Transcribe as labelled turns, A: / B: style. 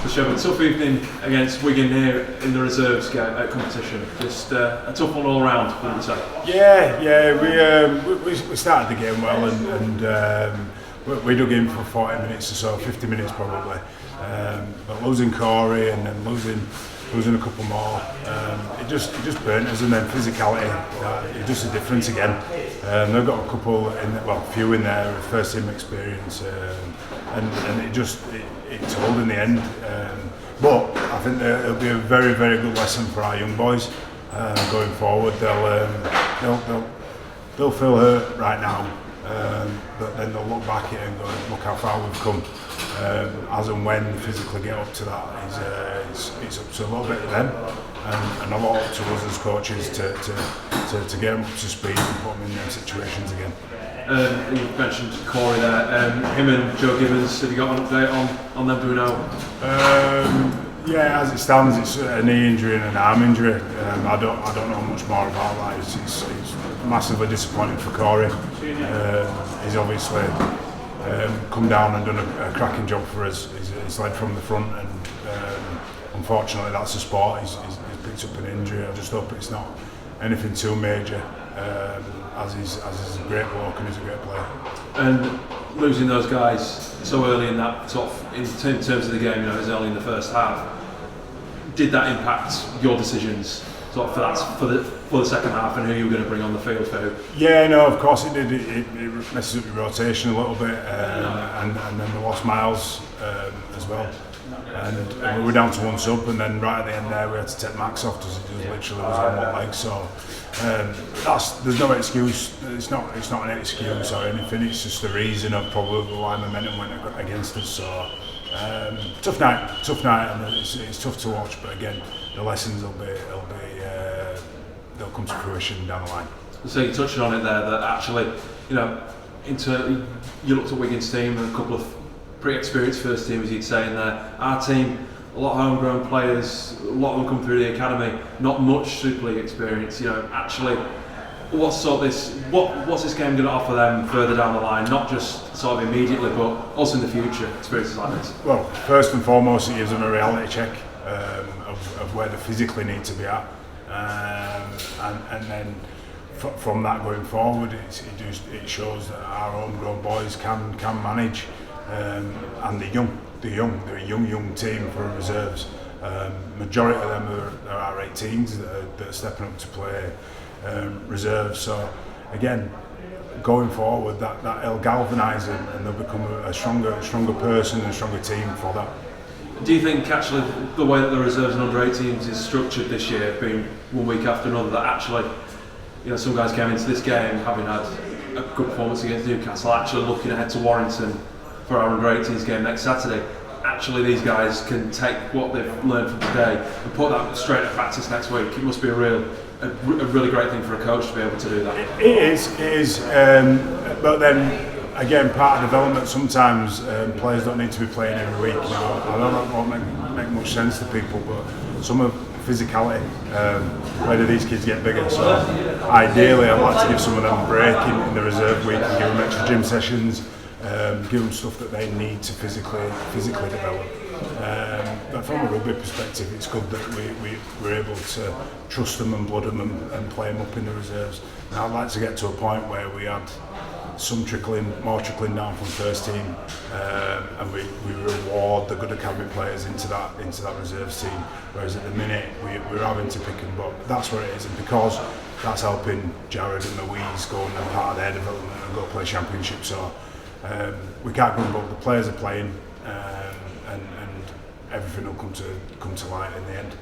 A: Chev, a tough evening against Wigan here in the reserves competition. Just a tough one all round, wouldn't you say?
B: Yeah. We started the game well, and we dug in for 40 minutes or so, 50 minutes probably. But losing Corey and then losing a couple more, it just burnt us. And then physicality, it just a difference again. They've got a few in there, first team experience, and it told in the end. But I think it'll be a very, very good lesson for our young boys going forward. They'll feel hurt right now, but then they'll look back at it and go, look how far we've come. As and when they physically get up to that, it's up to a little bit of them and a lot up to us as coaches to get them up to speed and put them in them situations again.
A: You mentioned Corey there. Him and Joe Gibbons, have you got an update on them doing now?
B: Yeah, as it stands, it's a knee injury and an arm injury. I don't know much more about that. It's massively disappointing for Corey. He's obviously come down and done a cracking job for us. He's led from the front, and unfortunately that's the sport. He's picked up an injury. I just hope it's not anything too major. As he's a great bloke and he's a great player.
A: And losing those guys so early in that in terms of the game, it was early in the first half. Did that impact your decisions for the second half and who you were going to bring on the field for who?
B: Yeah, no, of course it did. It messes up your rotation a little bit, and then we lost Miles as well. And we were down to one sub, and then right at the end there we had to take Max off because he literally was on one leg. So there's no excuse. It's not an excuse or anything. It's just the reason of probably why momentum went against us. So tough night, and it's tough to watch. But again, the lessons they'll come to fruition down the line.
A: So you touched on it there that actually, you looked at Wigan's team and a couple of pretty experienced first teamers, you'd say, in there. Our team, a lot of homegrown players, a lot of them come through the academy, not much Super League experience. Actually, what's this game going to offer them further down the line? Not just sort of immediately, but also in the future, experiences like this.
B: Well, first and foremost, it gives them a reality check of where they physically need to be at, and then from that going forward, it shows that our homegrown boys can manage. And they're a young team for reserves. Majority of them are our 18s that are stepping up to play reserves. So again, going forward, that'll galvanise them and they'll become a stronger person and a stronger team for that.
A: Do you think actually the way that the reserves and under 18s is structured this year, being one week after another, that actually some guys came into this game having had a good performance against Newcastle, actually looking ahead to Warrington for our under 18s game next Saturday, actually these guys can take what they've learned from today and put that straight into practice next week? It must be a really great thing for a coach to be able to do that.
B: It is. But then again, part of development, sometimes players don't need to be playing every week. I don't know if it won't make much sense to people, but some of physicality, where do these kids get bigger? So ideally I'd like to give some of them a break in the reserve week and give them extra gym sessions. Give them stuff that they need to physically develop. But from a rugby perspective, it's good that we're able to trust them and blood them and play them up in the reserves. And I'd like to get to a point where we had some more trickling down from first team, and we reward the good academy players into that reserves team. Whereas at the minute we're having to pick them, but that's where it is, and because that's helping Jared and Louise go and part of their development and go play championship. So. We can't grumble. The players are playing, and everything will come to light in the end.